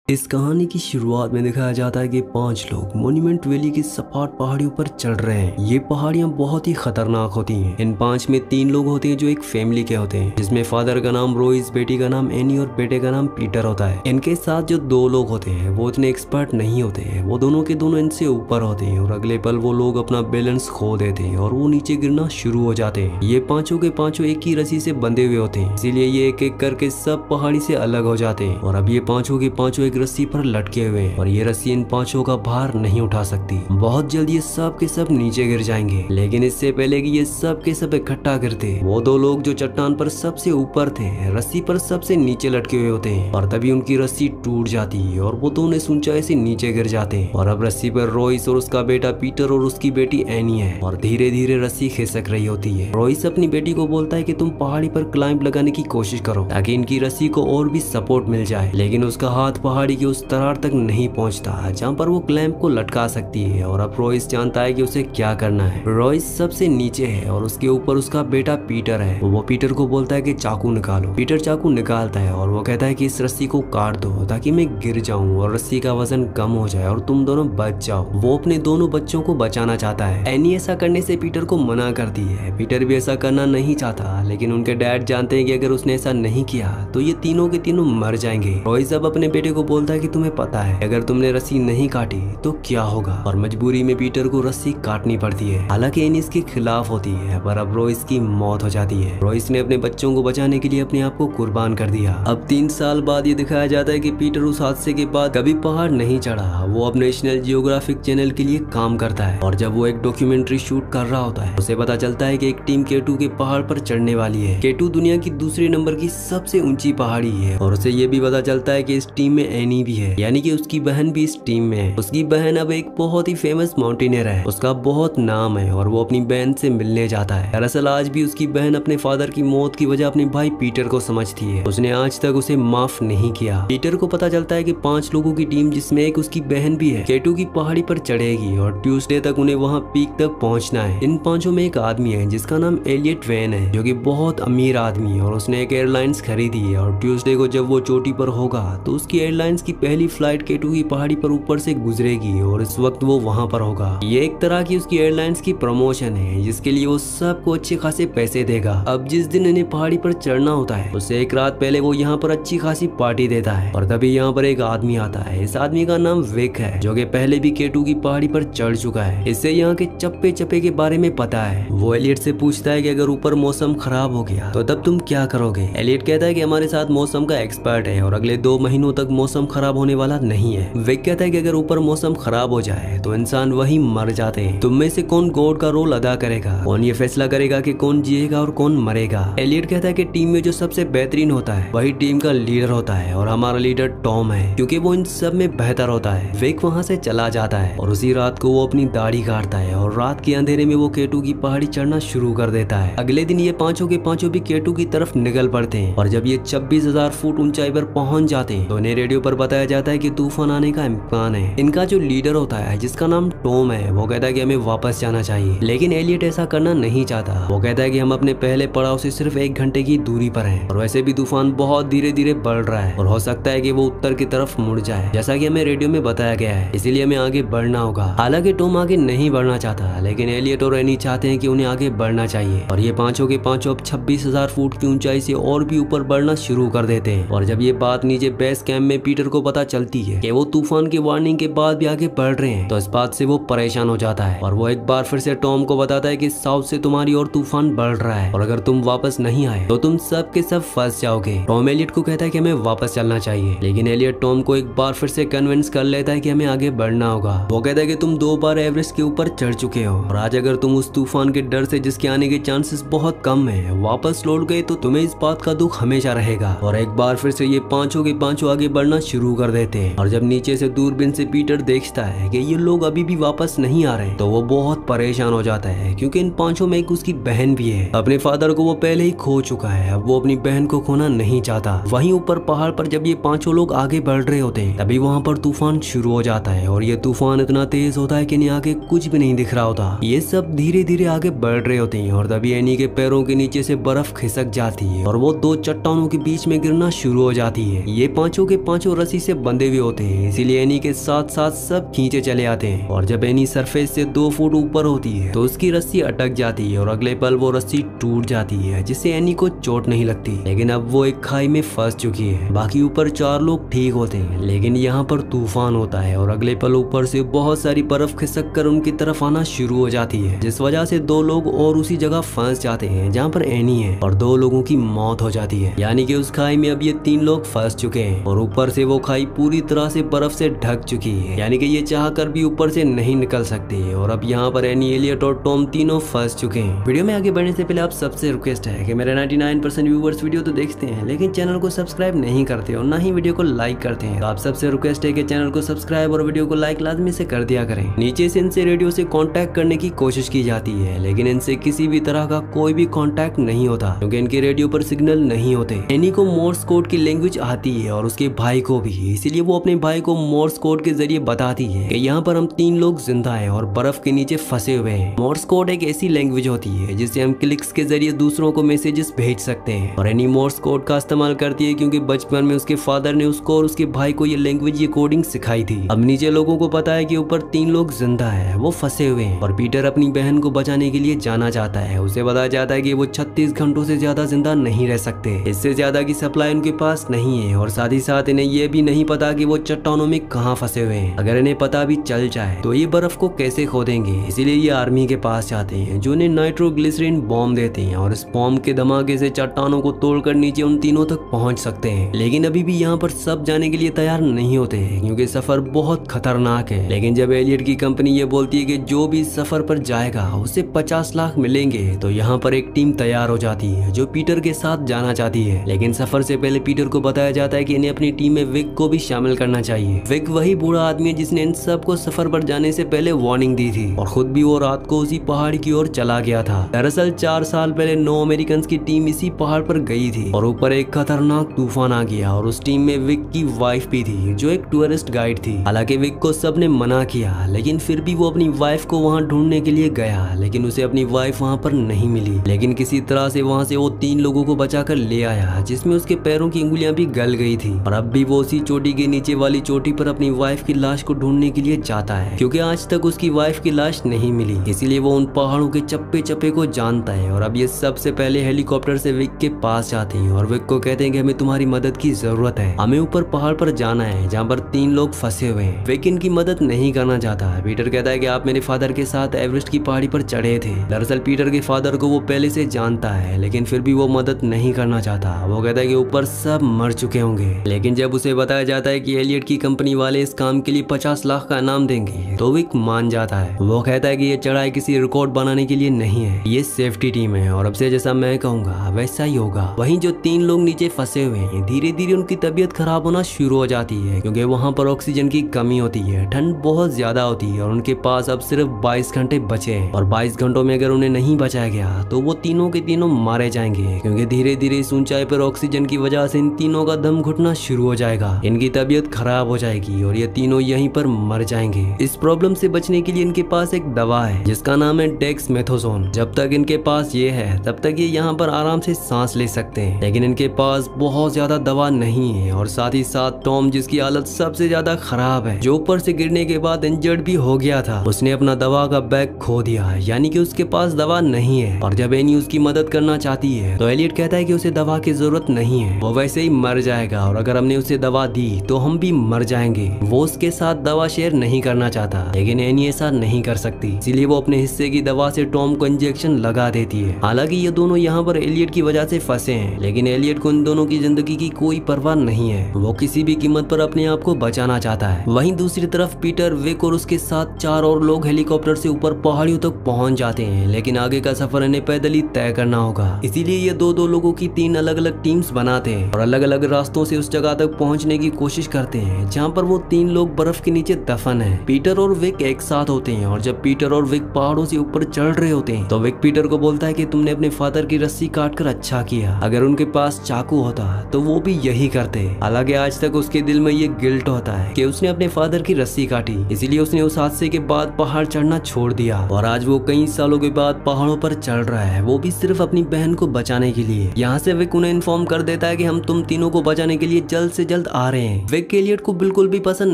इस कहानी की शुरुआत में दिखाया जाता है कि 5 लोग मॉन्यूमेंट वैली की सपाट पहाड़ियों पर चढ़ रहे हैं। ये पहाड़ियां बहुत ही खतरनाक होती हैं। इन 5 में 3 लोग होते हैं जो एक फैमिली के होते हैं, जिसमें फादर का नाम रोइस, बेटी का नाम एनी और बेटे का नाम पीटर होता है। इनके साथ जो 2 लोग होते हैं वो इतने एक्सपर्ट नहीं होते हैं, वो दोनों के दोनों इनसे ऊपर होते हैं और अगले पल वो लोग अपना बैलेंस खो देते हैं और वो नीचे गिरना शुरू हो जाते हैं। ये पांचों के पांचों एक ही रस्सी से बंधे हुए होते हैं, इसीलिए ये एक एक करके सब पहाड़ी से अलग हो जाते हैं। और अब ये पांचों के पांचों रस्सी पर लटके हुए हैं और ये रस्सी इन पांचों का भार नहीं उठा सकती। बहुत जल्द ये सब के सब नीचे गिर जाएंगे, लेकिन इससे पहले कि ये सब के सब इकट्ठा गिरते, वो 2 लोग जो चट्टान पर सबसे ऊपर थे रस्सी पर सबसे नीचे लटके हुए होते हैं और तभी उनकी रस्सी टूट जाती है और वो दोनों इस ऊंचाई से नीचे गिर जाते हैं। और अब रस्सी पर रोइस और उसका बेटा पीटर और उसकी बेटी एनी है और धीरे धीरे रस्सी खिसक रही होती है। रोइस अपनी बेटी को बोलता है कि तुम पहाड़ी पर क्लाइंब लगाने की कोशिश करो ताकि इनकी रस्सी को और भी सपोर्ट मिल जाए, लेकिन उसका हाथ पहाड़ी की उस दरार तक नहीं पहुंचता जहां पर वो क्लैंप को लटका सकती है। और अब रोइस जानता है कि उसे क्या करना है। रोइस सबसे नीचे है और उसके ऊपर उसका बेटा पीटर है। वो पीटर को बोलता है कि चाकू निकालो। पीटर चाकू निकालता है और वो कहता है कि इस रस्सी को काट दो ताकि मैं गिर जाऊं और रस्सी का वजन कम हो जाए और तुम दोनों बच जाओ। वो अपने दोनों बच्चों को बचाना चाहता है। एनी ऐसा करने से पीटर को मना करती है। पीटर भी ऐसा करना नहीं चाहता, लेकिन उनके डैड जानते हैं कि अगर उसने ऐसा नहीं किया तो ये तीनों के तीनों मर जाएंगे। रोइस अब अपने बेटे को बोलता है कि तुम्हें पता है अगर तुमने रस्सी नहीं काटी तो क्या होगा, और मजबूरी में पीटर को रस्सी काटनी पड़ती है। हालांकि एनी इसके खिलाफ होती है, पर अब रोइस की मौत हो जाती है। रोइस ने अपने बच्चों को बचाने के लिए अपने आप को कुर्बान कर दिया। अब 3 साल बाद ये दिखाया जाता है कि पीटर उस हादसे के बाद कभी पहाड़ नहीं चढ़ा। वो अब नेशनल जियोग्राफिक चैनल के लिए काम करता है और जब वो एक डॉक्यूमेंट्री शूट कर रहा होता है उसे पता चलता है कि एक टीम K2 के पहाड़ पर चढ़ने वाली है। K2 दुनिया की दूसरे नंबर की सबसे ऊंची पहाड़ी है और उसे ये भी पता चलता है कि इस टीम में एनी भी है, यानी कि उसकी बहन भी इस टीम में है। उसकी बहन अब एक बहुत ही फेमस माउंटेनियर है, उसका बहुत नाम है और वो अपनी बहन से मिलने जाता है। दरअसल आज भी उसकी बहन अपने फादर की मौत की वजह अपने भाई पीटर को समझती है। उसने आज तक उसे माफ नहीं किया। पीटर को पता चलता है कि 5 लोगों की टीम, जिसमें एक उसकी बहन भी है, K2 की पहाड़ी पर चढ़ेगी और ट्यूसडे तक उन्हें वहाँ पीक तक पहुँचना है। इन 5 में एक आदमी है जिसका नाम एलियट वेन है, जो कि बहुत अमीर आदमी है और उसने एक एयरलाइंस खरीदी है और ट्यूसडे को जब वो चोटी पर होगा तो उसकी एयरलाइंस की पहली फ्लाइट K2 की पहाड़ी पर ऊपर से गुजरेगी और इस वक्त वो वहां पर होगा। ये एक तरह की उसकी एयरलाइंस की प्रमोशन है जिसके लिए वो सबको अच्छे खासे पैसे देगा। अब जिस दिन इन्हें पहाड़ी पर चढ़ना होता है उससे एक रात पहले वो यहाँ पर अच्छी खासी पार्टी देता है और तभी यहाँ पर एक आदमी आता है। इस आदमी का नाम विक है, जो कि पहले भी K2 की पहाड़ी पर चढ़ चुका है। इससे यहाँ के चप्पे चप्पे के बारे में पता है। वो एलियट से पूछता है कि अगर ऊपर मौसम खराब हो गया तो तब तुम क्या करोगे। एलियट कहता है कि हमारे साथ मौसम का एक्सपर्ट है और अगले 2 महीनों तक मौसम खराब होने वाला नहीं है। विक कहता है कि अगर ऊपर मौसम खराब हो जाए तो इंसान वही मर जाते हैं। तुम में से कौन गॉड का रोल अदा करेगा, कौन ये फैसला करेगा कि कौन जिएगा और कौन मरेगा। एलियट कहता है कि टीम में जो सबसे बेहतरीन होता है वही टीम का लीडर होता है और हमारा लीडर टॉम है, क्योंकि वो इन सब में बेहतर होता है। विक वहाँ से चला जाता है और उसी रात को वो अपनी दाढ़ी काटता है और रात के अंधेरे में वो K2 की पहाड़ी चढ़ना शुरू कर देता है। अगले दिन ये पांचों के पांचों भी K2 की तरफ निकल पड़ते हैं और जब ये 26,000 फुट ऊंचाई पर पहुंच जाते हैं तो इन्हें रेडियो पर बताया जाता है कि तूफान आने का इम्कान है। इनका जो लीडर होता है जिसका नाम टॉम है, वो कहता है कि हमें वापस जाना चाहिए, लेकिन एलियट ऐसा करना नहीं चाहता। वो कहता है कि हम अपने पहले पड़ाव से सिर्फ 1 घंटे की दूरी पर हैं और वैसे भी तूफान बहुत धीरे धीरे बढ़ रहा है और हो सकता है कि वो उत्तर की तरफ मुड़ जाए, जैसा कि हमें रेडियो में बताया गया है, इसीलिए हमें आगे बढ़ना होगा। हालांकि टॉम आगे नहीं बढ़ना चाहता, लेकिन एलियट और एनी चाहते हैं कि उन्हें आगे बढ़ना चाहिए और ये पांचों के पांचों अब 26,000 फुट की ऊंचाई से और भी ऊपर बढ़ना शुरू कर देते हैं। और जब ये बात नीचे बेस कैंप में पीटर को पता चलती है कि वो तूफान की वार्निंग के बाद भी आगे बढ़ रहे हैं तो इस बात से वो परेशान हो जाता है और वो एक बार फिर से टॉम को बताता है कि साउथ से तुम्हारी और तूफान बढ़ रहा है और अगर तुम वापस नहीं आए तो तुम सब के सब फंस जाओगे। टॉम एलियट को कहता है कि हमें वापस चलना चाहिए, लेकिन एलियट टॉम को एक बार फिर से कन्विंस कर लेता है कि हमें आगे बढ़ना होगा। वो कहता है कि तुम 2 बार एवरेस्ट के ऊपर चढ़ चुके हो और आज अगर तुम उस तूफान के डर से, जिसके आने के चांसेस बहुत कम है, वापस लौट गए तो तुम्हें इस बात का दुख हमेशा रहेगा। और एक बार फिर से ये पांचों के पांचों आगे बढ़ना शुरू कर देते हैं और जब नीचे से दूरबीन से पीटर देखता है कि ये लोग अभी भी वापस नहीं आ रहे तो वो बहुत परेशान हो जाता है, क्योंकि इन पांचों में एक उसकी बहन भी है। अपने फादर को वो पहले ही खो चुका है, अब वो अपनी बहन को खोना नहीं चाहता। वहीं ऊपर पहाड़ पर जब ये पांचों लोग आगे बढ़ रहे होते हैं तभी वहाँ पर तूफान शुरू हो जाता है और ये तूफान इतना तेज होता है कि इन्हें आगे कुछ भी नहीं दिख रहा होता। ये सब धीरे धीरे आगे बढ़ रहे होते हैं और तभी एनी के पैरों के नीचे से बर्फ खिसक जाती है और वो 2 चट्टानों के बीच में गिरना शुरू हो जाती है। ये पांचों के पांचों रस्सी से बंधे हुए होते हैं, इसीलिए एनी के साथ साथ सब खींचे चले आते हैं। और जब एनी सरफेस से 2 फुट ऊपर होती है तो उसकी रस्सी अटक जाती है और अगले पल वो रस्सी टूट जाती है, जिससे एनी को चोट नहीं लगती। लेकिन अब वो एक खाई में फंस चुकी है। बाकी ऊपर 4 लोग ठीक होते हैं, लेकिन यहाँ पर तूफान होता है और अगले पल ऊपर से बहुत सारी बर्फ खिसक कर उनकी तरफ आना शुरू हो जाती है, जिस वजह से 2 लोग और उसी जगह फंस जाते हैं जहाँ पर एनी है और 2 लोगों की मौत हो जाती है। यानी कि उस खाई में अब ये 3 लोग फंस चुके हैं और ऊपर से वो खाई पूरी तरह से बर्फ से ढक चुकी है, यानी कि ये चाह कर भी ऊपर से नहीं निकल सकते। और अब यहाँ पर एनी, एलियट और टॉम तीनों फंस चुके हैं। वीडियो में आगे बढ़ने से पहले आप सबसे रिक्वेस्ट है कि मेरे 99% व्यूवर्स वीडियो तो देखते हैं लेकिन चैनल को सब्सक्राइब नहीं करते और ना ही वीडियो को लाइक करते हैं। तो आप सबसे रिक्वेस्ट है कि चैनल को सब्सक्राइब और वीडियो को लाइक लाजमी से कर दिया करें। नीचे से इनसे रेडियो से कांटेक्ट करने की कोशिश की जाती है, लेकिन इनसे किसी भी तरह का कोई भी कांटेक्ट नहीं होता क्योंकि इनके रेडियो पर सिग्नल नहीं होते। एनी को मोर्स कोड की लैंग्वेज आती है और उसके भाई को भी, इसीलिए वो अपने भाई को मोर्स कोड के जरिए बताती है कि यहाँ पर हम 3 लोग जिंदा हैं और बर्फ के नीचे फंसे हुए हैं। मोर्स कोड एक ऐसी लैंग्वेज होती है जिससे हम क्लिक्स के जरिए दूसरों को मैसेजेस भेज सकते हैं और एनी मोर्स कोड का इस्तेमाल करती है क्योंकि बचपन में उसके फादर ने उसको और उसके भाई को ये लैंग्वेज, ये कोडिंग सिखाई थी। अब नीचे लोगों को पता है कि ऊपर 3 लोग जिंदा है, वो फंसे हुए हैं और पीटर अपनी बहन को बचाने के लिए जाना चाहता है। उसे बताया जाता है कि वो 36 घंटों से ज्यादा जिंदा नहीं रह सकते, इससे ज्यादा की सप्लाई उनके पास नहीं है और साथ ही साथ इन्हें ये भी नहीं पता कि वो चट्टानों में कहाँ फंसे हुए हैं। अगर इन्हें पता भी चल जाए तो ये बर्फ को कैसे खोदेंगे, इसीलिए ये आर्मी के पास जाते हैं जो उन्हें नाइट्रोग्लिसरीन बॉम्ब देते हैं और इस बॉम्ब के धमाके से चट्टानों को तोड़कर नीचे उन तीनों तक पहुंच सकते हैं। लेकिन अभी भी यहाँ पर सब जाने के लिए तैयार नहीं होते हैं क्योंकि सफर बहुत खतरनाक है। लेकिन जब एलियट की कंपनी ये बोलती है कि जो भी सफर पर जाएगा उसे 50 लाख मिलेंगे, तो यहाँ पर एक टीम तैयार हो जाती है जो पीटर के साथ जाना चाहती है। लेकिन सफर से पहले पीटर को बताया जाता है कि इन्हें अपनी टीम में विक को भी शामिल करना चाहिए। विक वही बूढ़ा आदमी है जिसने इन सबको सफर पर जाने से पहले वार्निंग दी थी और खुद भी वो रात को उसी पहाड़ की ओर चला गया था। दरअसल 4 साल पहले 9 अमेरिकन की टीम इसी पहाड़ पर गई थी और ऊपर एक खतरनाक तूफान आ गया और उस टीम में विक की वाइफ भी थी जो एक टूरिस्ट गाइड थी। हालांकि विक को सबने मना किया, लेकिन फिर भी वो अपनी वाइफ को वहां ढूंढने के लिए गया, लेकिन उसे अपनी वाइफ वहां पर नहीं मिली। लेकिन किसी तरह से वहां से वो 3 लोगों को बचाकर ले आया, जिसमें उसके पैरों की उंगलियां भी गल गई थी। और अब भी वो उसी चोटी के नीचे वाली चोटी पर अपनी वाइफ की लाश को ढूंढने के लिए जाता है क्योंकि आज तक उसकी वाइफ की लाश नहीं मिली। इसीलिए वो उन पहाड़ों के चप्पे चप्पे को जानता है और अब ये सबसे पहले हेलीकॉप्टर से विक के पास जाते हैं और विक को कहते हैं कि हमें तुम्हारी मदद की जरूरत है, हमें ऊपर पहाड़ पर जाना है जहाँ पर 3 लोग फंसे हुए हैं। विक इनकी मदद नहीं करना चाहता। पीटर कहता है कि आप मेरे फादर के साथ एवरेस्ट की पहाड़ी पर चढ़े थे। दरअसल पीटर के फादर को वो पहले से जानता है, लेकिन फिर भी वो मदद नहीं करना चाहता। वो कहता है कि ऊपर सब मर चुके होंगे। लेकिन जब उसे बताया जाता है कि एलियट की कंपनी वाले इस काम के लिए 50 लाख का इनाम देंगे तो विक मान जाता है। वो कहता है कि ये चढ़ाई किसी रिकॉर्ड बनाने के लिए नहीं है, ये सेफ्टी टीम है और अब से जैसा मैं कहूंगा वैसा ही होगा। वहीं जो 3 लोग नीचे फंसे हुए हैं, धीरे धीरे उनकी तबीयत खराब होना शुरू हो जाती है क्योंकि वहां पर ऑक्सीजन की कमी होती है, ठंड बहुत ज्यादा होती है और उनके पास अब सिर्फ 22 घंटे बचे हैं और 22 घंटों में अगर उन्हें नहीं बचाया गया तो वो तीनों के तीनों मारे जाएंगे क्योंकि धीरे धीरे इस ऊंचाई पर ऑक्सीजन की वजह से इन तीनों का दम घुटना शुरू हो जाएगा, इनकी तबीयत खराब हो जाएगी और ये तीनों यहीं पर मर जाएंगे। इस प्रॉब्लम से बचने के लिए इनके पास एक दवा है जिसका नाम है डेक्समेथासोन। जब तक इनके पास ये है तब तक ये यहाँ पर आराम से सांस ले सकते हैं, लेकिन इनके पास बहुत ज्यादा दवा नहीं है और साथ ही साथ टॉम, जिसकी हालत सबसे ज्यादा खराब है, जो ऊपर से गिरने के बाद इंजर्ड भी हो गया था, उसने अपना दवा का बैग खो दिया, यानी कि उसके पास दवा नहीं है। और जब एनी उसकी मदद करना चाहती है तो एलियट कहता है कि उसे दवा की जरूरत नहीं है, वो वैसे ही मर जाएगा और अगर हमने उसे दवा दी तो हम भी मर जाएंगे। वो उसके साथ दवा शेयर नहीं करना चाहता, लेकिन एनी ऐसा नहीं कर सकती, इसीलिए वो अपने हिस्से की दवा से टॉम को इंजेक्शन लगा देती है। हालांकि ये दोनों यहाँ पर एलियट की वजह से फंसे हैं, लेकिन एलियट को इन दोनों की जिंदगी की कोई परवाह नहीं है, वो किसी भी कीमत पर अपने आप को बचाना चाहता है। वहीं दूसरी तरफ पीटर, विक और उसके साथ 4 और लोग हेलीकॉप्टर से ऊपर पहाड़ियों तक पहुंच जाते हैं, लेकिन आगे का सफर इन्हें पैदल ही तय करना होगा। इसीलिए ये दो लोगों की 3 अलग अलग टीम्स बनाते हैं और अलग अलग रास्तों से उस जगह तक पहुंचने की कोशिश करते हैं जहां पर वो 3 लोग बर्फ के नीचे दफन है। पीटर और विक एक साथ होते हैं और जब पीटर और विक पहाड़ों से ऊपर चढ़ रहे होते हैं तो विक पीटर को बोलता है कि तुमने अपने फादर की रस्सी काट कर अच्छा किया, अगर उनके पास चाकू होता तो वो भी यही करते। हालांकि आज तक उसके दिल में ये गिल्ट होता है कि उसने अपने फादर की रस्सी काटी, इसीलिए उसने उस हादसे के बाद पहाड़ चढ़ना छोड़ दिया और आज वो कई सालों के बाद पहाड़ों पर चढ़ रहा है, वो भी सिर्फ अपनी बहन को बचाने के लिए। यहाँ से विक उन्हें इन्फॉर्म कर देता है कि हम तुम तीनों को बचाने के लिए जल्द से जल्द जल्द आ रहे हैं। विक एलियट को बिल्कुल भी पसंद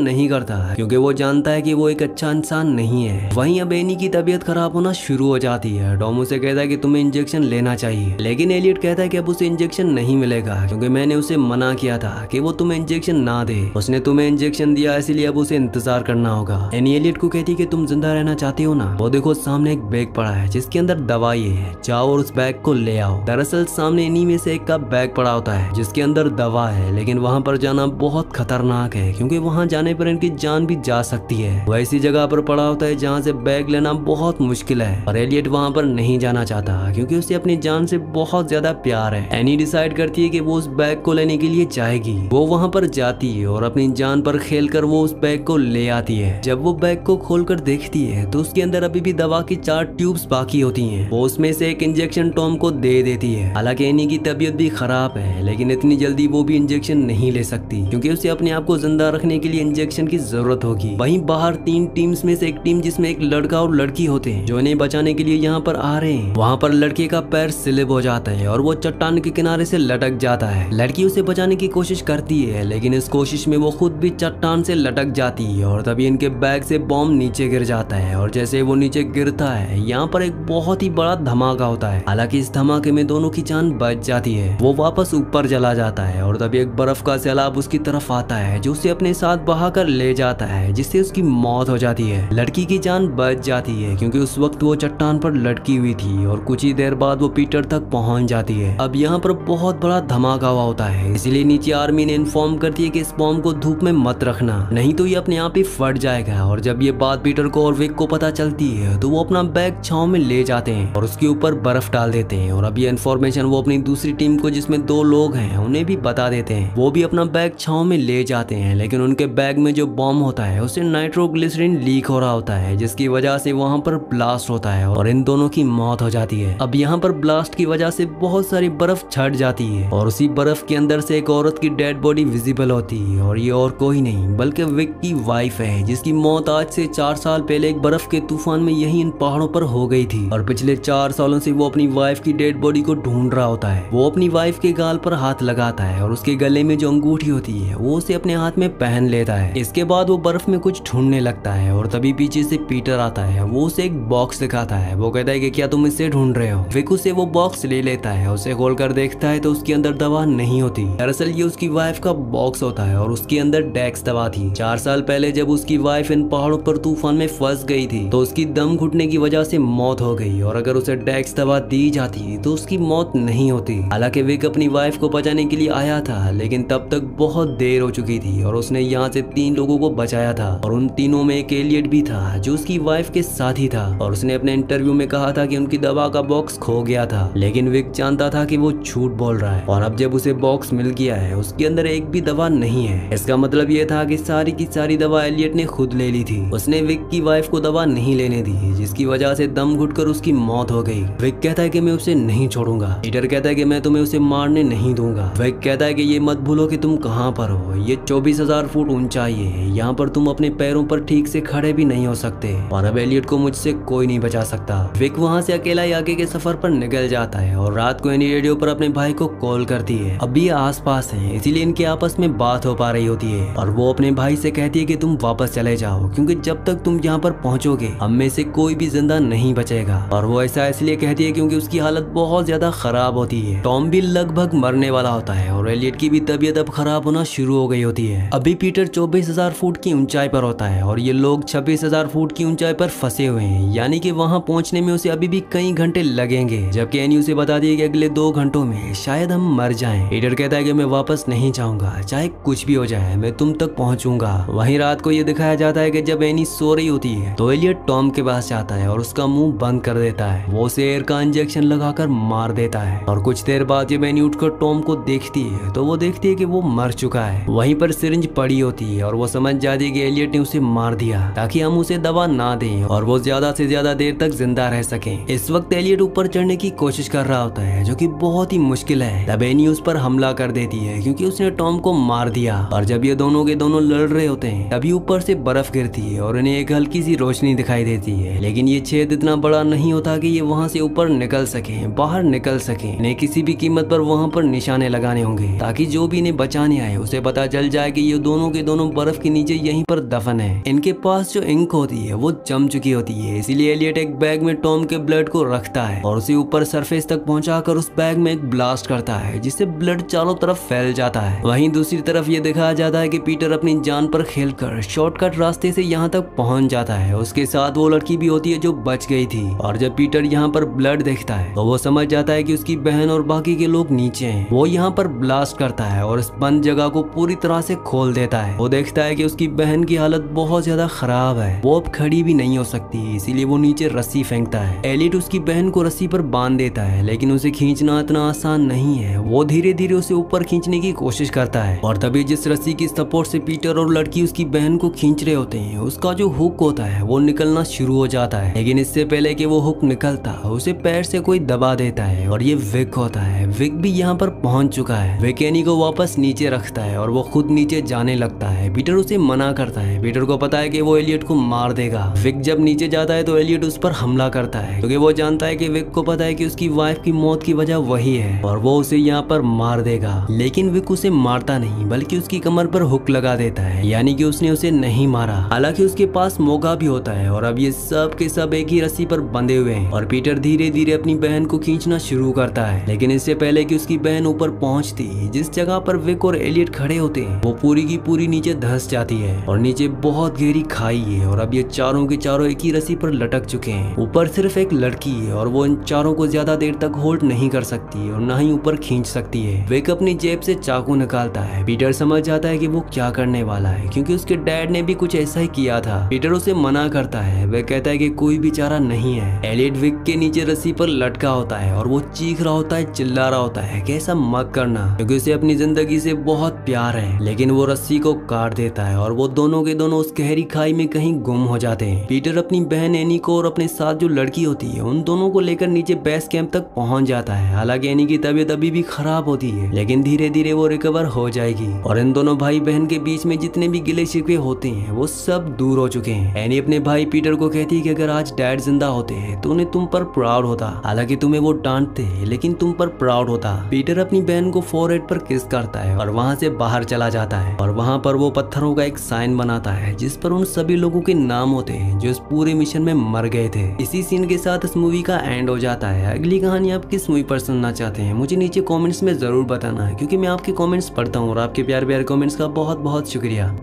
नहीं करता क्योंकि वो जानता है कि वो एक अच्छा इंसान नहीं है। वहीं अब एनी की तबीयत खराब होना शुरू हो जाती है। टॉम उसे कहता है कि तुम्हें इंजेक्शन लेना चाहिए, लेकिन एलियट कहता है कि अब उसे इंजेक्शन नहीं मिलेगा क्योंकि मैंने उसे मना किया था कि वो तुम्हें इंजेक्शन ना दे। उसने तुम्हें इंजेक्शन दिया इसलिए अब उसे इंतजार करना होगा। एनी एलियट को कहती है कि तुम जिंदा रहना चाहती हो ना। वो देखो सामने एक बैग पड़ा है जिसके अंदर दवाई है, जाओ और उस बैग को ले आओ। दरअसल सामने एनी में से एक का बैग पड़ा होता है जिसके अंदर दवा है, लेकिन वहाँ पर जाना बहुत खतरनाक है क्योंकि वहाँ जाने पर इनकी जान भी जा सकती है। वो ऐसी जगह पर पड़ा होता है जहाँ से बैग लेना बहुत मुश्किल है और एलियट वहाँ पर नहीं जाना चाहता क्योंकि उसे अपनी जान से बहुत ज्यादा प्यार है। एनी डिसाइड करती है कि वो उस बैग को लेने के लिए जाएगी। वो वहाँ पर जाती है और अपनी जान पर खेलकर वो उस बैग को ले आती है। जब वो बैग को खोलकर देखती है तो उसके अंदर अभी भी दवा की 4 ट्यूब्स बाकी होती हैं। वो उसमें से एक इंजेक्शन टॉम को दे देती है। हालांकि एनी की तबीयत भी खराब है, लेकिन इतनी जल्दी वो भी इंजेक्शन नहीं ले सकती क्योंकि उसे अपने आप को जिंदा रखने के लिए इंजेक्शन की जरूरत होगी। वहीं बाहर 3 टीम्स में से एक टीम जिसमें एक लड़का और लड़की होते हैं जो इन्हें बचाने के लिए यहाँ पर आ रहे हैं। वहाँ पर लड़के का पैर स्लिप हो जाता है और वो चट्टान के किनारे से लटक जाता है। लड़की उसे बचाने की कोशिश करती है, लेकिन इस कोशिश में वो खुद भी चट्टान से लटक जाती है और तभी इनके बैग से बॉम्ब नीचे गिर जाता है। और जैसे वो नीचे गिरता है यहाँ पर एक बहुत ही बड़ा धमाका होता है। हालांकि इस धमाके में दोनों की जान बच जाती है। वो वापस ऊपर चला जाता है और तभी एक बर्फ का सैलाब उसकी तरफ आता है जो उसे अपने साथ बहाकर ले जाता है, जिससे उसकी मौत हो जाती है। लड़की की जान बच जाती है क्योंकि उस वक्त वो चट्टान पर लटकी हुई थी और कुछ ही देर बाद वो पीटर तक पहुंच जाती है। अब यहाँ पर बहुत बड़ा धमाका हुआ होता है, इसलिए नीचे आर्मी ने इन्फॉर्म करती है कि इस बॉम्ब को धूप में मत रखना, नहीं तो ये अपने आप ही फट जाएगा। और जब ये बात पीटर को और विक को पता चलती है तो वो अपना बैग छांव में ले जाते हैं और उसके ऊपर बर्फ डाल देते हैं। और अब ये इन्फॉर्मेशन वो अपनी दूसरी टीम को, जिसमें 2 लोग हैं, उन्हें भी बता देते हैं। वो भी अपना बैग छांव में ले जाते हैं, लेकिन उनके बैग में जो बॉम्ब होता है उससे नाइट्रोग्लिसरीन लीक हो रहा होता है, जिसकी वजह से वहाँ पर ब्लास्ट होता है और इन दोनों की मौत हो जाती है। अब यहाँ पर ब्लास्ट की वजह से बहुत सारी बर्फ छट जाती है और उसी बर्फ के अंदर से एक औरत की डेड बॉडी विजिबल होती है और ये और कोई नहीं बल्कि विक की वाइफ है, जिसकी मौत आज से 4 साल पहले एक बर्फ के तूफान में यही इन पहाड़ों पर हो गई थी। और पिछले 4 सालों से वो अपनी वाइफ की डेड बॉडी को ढूंढ रहा होता है। वो अपनी वाइफ के गाल पर हाथ लगाता है और उसके गले में जो अंगूठी होती है वो उसे अपने हाथ में पहन लेता है। इसके बाद वो बर्फ में कुछ ढूंढने लगता है और तभी पीछे से पीटर आता है। वो उसे एक बॉक्स दिखाता है। वो कहता है कि क्या तुम इससे ढूंढ रहे हो। विक उसे वो बॉक्स ले लेता है। उसे खोलकर देखता है तो उसके अंदर दवा नहीं होती। दरअसल ये उसकी वाइफ का बॉक्स होता है और उसके अंदर डेक्स दवा थी। 4 साल पहले जब उसकी वाइफ इन पहाड़ों पर तूफान में फंस गई थी तो उसकी दम घुटने की वजह से मौत हो गई और अगर उसे डेक्स दवा दी जाती तो उसकी मौत नहीं होती। हालांकि विक अपनी वाइफ को बचाने के लिए आया था, लेकिन तब तक बहुत देर हो चुकी थी और उसने यहाँ से 3 लोगों को बचाया था और उन तीनों में एक एलियट भी था जो उसकी वाइफ के साथ ही था। और उसने अपने इंटरव्यू में कहा था कि उनकी दवा का बॉक्स खो गया था, लेकिन विक जानता था कि वो झूठ बोल रहा है। और अब जब उसे बॉक्स मिल गया है उसके अंदर एक भी दवा नहीं है। इसका मतलब ये था कि सारी की सारी दवा एलियट ने खुद ले ली थी। उसने विक की वाइफ को दवा नहीं लेने दी, जिसकी वजह से दम घुटकर उसकी मौत हो गई। विक कहता है कि मैं उसे नहीं छोड़ूंगा। पीटर कहता है कि मैं तुम्हें उसे मारने नहीं दूंगा। विक कहता है कि ये मत भूलो कि तुम कहाँ पर हो। ये 24,000 फुट ऊंचाई है। यहाँ पर तुम अपने पैरों पर ठीक से खड़े भी नहीं हो सकते और अब एलियट को मुझसे कोई नहीं बचा सकता। विक वहाँ से अकेला ही आगे के सफर पर निकल जाता है और रात को एनी रेडियो पर अपने भाई को कॉल करती है। अभी आसपास है, इसीलिए इनके आपस में बात हो पा रही होती है और वो अपने भाई से कहती है कि तुम वापस चले जाओ क्योंकि जब तक तुम यहाँ पर पहुँचोगे हम में से कोई भी जिंदा नहीं बचेगा। और वो ऐसा इसलिए कहती है क्योंकि उसकी हालत बहुत ज्यादा खराब होती है। टॉम भी लगभग मरने वाला होता है और एलियट की भी तबीयत अब खराब होना शुरू हो गई होती है। अभी पीटर 24,000 फुट की ऊंचाई पर होता है और ये लोग 26,000 फुट की ऊंचाई पर फंसे हुए हैं, यानी कि वहां पहुंचने में उसे अभी भी कई घंटे लगेंगे। जबकि एनी उसे बता दिए कि अगले 2 घंटों में शायद हम मर जाएं। पीटर कहता है कि मैं वापस नहीं जाऊंगा, चाहे कुछ भी हो जाए मैं तुम तक पहुंचूंगा। वहीं रात को ये दिखाया जाता है कि जब एनी सो रही होती है तो एलियट टॉम के पास जाता है और उसका मुंह बंद कर देता है। वो उसे एयर का इंजेक्शन लगाकर मार देता है और कुछ देर बाद जब एनी उठकर टॉम को देखती है तो वो देखती है कि वो मर चुका है। वहीं पर सिरिंज पड़ी होती है और वो समझ जाती है कि एलियट ने उसे मार दिया ताकि हम उसे दवा ना दें और वो ज्यादा से ज्यादा देर तक जिंदा रह सके। इस वक्त एलियट ऊपर चढ़ने की कोशिश कर रहा होता है जो कि बहुत ही मुश्किल है। तब एनी उस पर हमला कर देती है क्योंकि उसने टॉम को मार दिया। और जब ये दोनों के दोनों लड़ रहे होते हैं तभी ऊपर से बर्फ गिरती है और इन्हें एक हल्की सी रोशनी दिखाई देती है, लेकिन ये छेद इतना बड़ा नहीं होता कि ये वहाँ से ऊपर निकल सके, बाहर निकल सके। इन्हें किसी भी कीमत पर वहाँ पर निशाने लगाने होंगे ताकि जो भी इन्हें बचाने आए उसे पता चल जाए कि ये दोनों के दोनों बर्फ के नीचे यहीं पर दफन है। इनके पास जो इंक होती है वो जम चुकी होती है, इसीलिए एलियट एक बैग में टॉम के ब्लड को रखता है और उसे ऊपर सरफेस तक पहुंचाकर उस बैग में एक ब्लास्ट करता है जिससे ब्लड चारों तरफ फैल जाता है। वहीं दूसरी तरफ ये दिखाया जाता है कि पीटर अपनी जान पर खेलकर शॉर्टकट रास्ते से यहाँ तक पहुंच जाता है। उसके साथ वो लड़की भी होती है जो बच गई थी, और जब पीटर यहाँ पर ब्लड देखता है तो वो समझ जाता है कि उसकी बहन और बाकी के लोग नीचे हैं। वो यहाँ पर ब्लास्ट करता है और इस बंद जगह को पूरी तरह से खोल देता है। वो देखता है कि उसकी बहन की हालत बहुत ज्यादा खराब है, वो अब खड़ी भी नहीं हो सकती, इसीलिए वो नीचे रस्सी फेंकता है। एलियट उसकी बहन को रस्सी पर बांध देता है, लेकिन उसे खींचना इतना आसान नहीं है। वो धीरे धीरे उसे ऊपर खींचने की कोशिश करता है, और तभी जिस रस्सी की सपोर्ट से पीटर और लड़की उसकी बहन को खींच रहे होते हैं उसका जो हुक होता है वो निकलना शुरू हो जाता है। लेकिन इससे पहले कि वो हुक निकलता उसे पैर से कोई दबा देता है, और ये विक होता है। विक भी यहाँ पर पहुंच चुका है। विक एनी को वापस नीचे रखता है और वो खुद नीचे जाने लगता है। पीटर उसे मना करता है। पीटर को पता है कि वो एलियट को मार देगा। विक जब नीचे जाता है तो एलियट उस पर हमला करता है, क्योंकि वो जानता है कि विक को पता है कि उसकी वाइफ की मौत की वजह वही है और वो उसे यहाँ पर मार देगा। लेकिन विक उसे मारता नहीं, बल्कि उसकी कमर पर हुक लगा देता है, यानी कि उसने उसे नहीं मारा। हालांकि उसके पास मौका भी होता है और अब ये सब के सब एक ही रस्सी पर बंधे हुए हैं, और पीटर धीरे धीरे अपनी बहन को खींचना शुरू करता है। लेकिन इससे पहले कि उसकी बहन ऊपर पहुंचती, जिस जगह पर विक और एलियट खड़े होते हैं वो पूरी की पूरी नीचे धंस जाती है, और नीचे बहुत गहरी खाई है, और अब ये चारों के चारों एक ही रस्सी पर लटक चुके हैं। ऊपर सिर्फ एक लड़की है और वो इन चारों को ज्यादा देर तक होल्ड नहीं कर सकती और ना ही ऊपर खींच सकती है। विक अपनी जेब से चाकू निकालता है। पीटर समझ जाता है कि वो क्या करने वाला है, क्योंकि उसके डैड ने भी कुछ ऐसा ही किया था। पीटर उसे मना करता है। वह कहता है कि कोई भी चारा नहीं है। एलियट विक के नीचे रस्सी पर लटका होता है और वो चीख रहा होता है, चिल्ला रहा होता है कि ऐसा मत करना, क्योंकि उसे अपनी जिंदगी से बहुत प्यार है। लेकिन वो रस्सी को काट देता है और वो दोनों के दोनों उस गहरी खाई में कहीं गुम हो जाते हैं। पीटर अपनी बहन एनी को और अपने साथ जो लड़की होती है उन दोनों को लेकर नीचे बेस कैंप तक पहुंच जाता है। हालांकि एनी की तबीयत अभी भी खराब होती है, लेकिन धीरे धीरे वो रिकवर हो जाएगी, और इन दोनों भाई बहन के बीच में जितने भी गिले शिकवे होते हैं वो सब दूर हो चुके हैं। एनी अपने भाई पीटर को कहती है कि अगर आज डैड जिंदा होते हैं तो उन्हें तुम पर प्राउड होता। हालांकि तुम्हें वो डांटते हैं, लेकिन तुम पर प्राउड होता। पीटर अपनी बहन को फोरहेड पर किस करता है और वहां से बाहर चला जाता है, और वहां पर वो पत्थरों का एक साइन बनाता है जिस पर उन सभी लोगों के नाम होते हैं जो इस पूरे मिशन में मर गए थे। इसी सीन के साथ इस मूवी का एंड हो जाता है। अगली कहानी आप किस मूवी पर सुनना चाहते हैं मुझे नीचे कमेंट्स में जरूर बताना है, क्योंकि मैं आपके कमेंट्स पढ़ता हूँ, और आपके प्यार कमेंट्स का बहुत बहुत शुक्रिया।